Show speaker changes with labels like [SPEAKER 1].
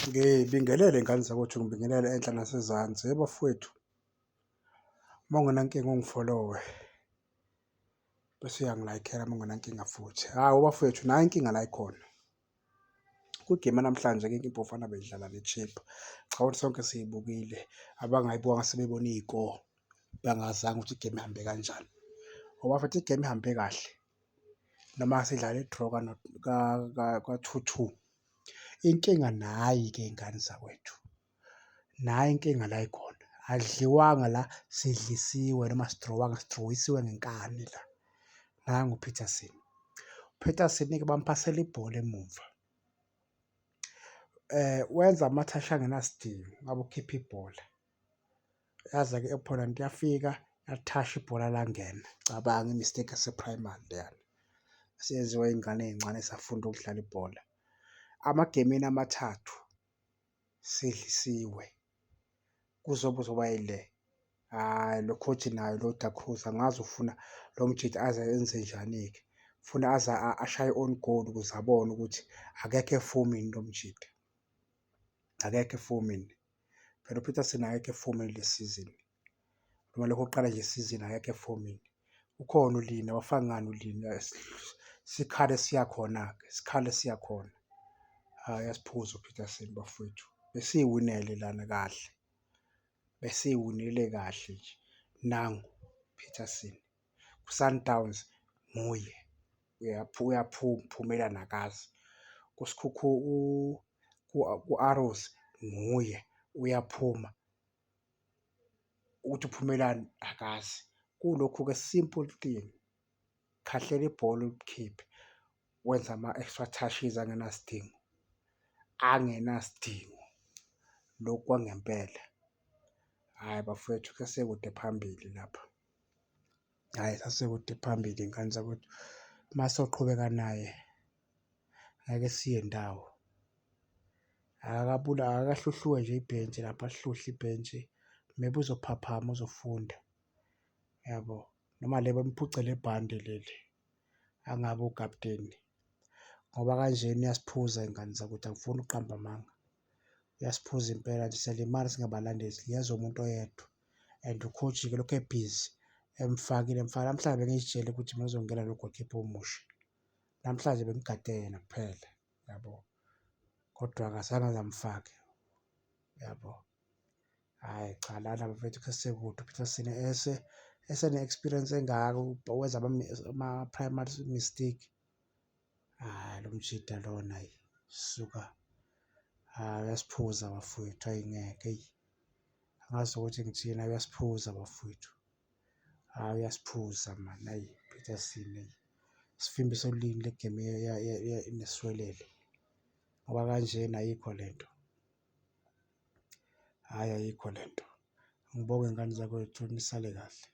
[SPEAKER 1] Ngibingelele ngane zakwethu, ngibingelele enhla nasezansi. Yebo bafowethu, uma ungenankinga ungifolowe bese uyangilayikela uma ungenankinga futhi. Hawu bafowethu, nayi inkinga la ikhona. Kwigemu yanamhlanje-ke imbofana beyidlala le-chip. Cha ukuthi sonke siyibukile, abangayibukanga sebebona iy'koro bengazanga ukuthi igemu ihambe kanjani. Ngoba bafethu igemu ihambe kahle noma sidlala i-draw ka-2-2. Inkinga nayi-ke iy'ngane zakwethu, nayi inkinga la ikhona. Akudliwanga la, sidlisiwe noma asidrowanga, sidrowisiwe ngenkani la. Nangu uPeterson, uPeterson-ke bamphasela ibhola emuva, wenza ama-touch angenasidingo, ngabe ukhipha ibhola. Yaza-ke i-opponent yafika yathasha ibhola langena. Cabanga i-mistake yase-primary leyana eseyenziwa iy'ngane ey'ncane ey'safunda ukudlala ibhola. Amagemini amathathu sidlisiwe kuzobe kuzoba yile. Hhayi lo coach naye lo Da Cruz angazi ufuna lo mjidi aze enze njani-ke, ufuna aze ashaye i-own goal ukuze abone ukuthi akekho efomini lo mjidi, akekho efomini. Phela uPeterson akekho efomini le sizini noma lokho kuqala nje isizini akekho efomini. Ukhona uLina, wafaka ngani uLina? Sikhale siya khona-ke, sikhale siya khona. Hhayi uyasiphuza uPeterson bafowethu, besiy'winele lana kahle, besiy'winile kahle nje. Nangu Peterson ku-Sundowns nguye uyaphuma, uphumela nakazi. Ku-Arrows nguye uyaphuma, ukuthi uphumelani akazi. Kulokhu-ke simple thing, khahlela ibhola ulikhiphe, wenza ama-extra touches angenasidingo, angenasidingo. Lokhu kwangempela. Hhayi bafowethu sasekude phambili lapha, hhayi sasekude phambili iy'ngane zakwethu. Uma soqhubeka naye ngeke siye ndawo. Akahluhluwe nje ibhentshi lapha, alihluhle ibhentshi, maybe uzophaphama uzofunda, yabo. Noma le bemphucele ibhande leli, angabe ukapteni ngoba kanjena uyasiphuza iy'ngane zakwethu, angifuni ukuqamba amanga. Uyasiphuza impela nje, siyalimala singabalandeli, silinyazwa umuntu oyedwa and u-coach-ke lokhu ebhizi emfakile namhlanje bengizitshela ukuthi mina uzongena lo goalkeeper omusha. Namhlanje bengigade yena kuphela, yabo, kodwa akazange aze amfake, yabo. Hhayi cha lana bafethu sesekude uPeterson esene-experience engaka wenza ama-primary mistake. Hhayi lo mjida lona suka. Hhayi uyasiphuza bafowethu, hhayi ngeke eyi. Angazi ukuthi ngithini, hhayi uyasiphuza bafowethu. Hhayi uyasiphuza mani, hhayi Peterson eyi. Isivimbo solini le gemu neswelele ngoba kanjena ayikho lento, hhayi ayikho lento. Ngibonge iy'ngane zakwethu, nisale kahle.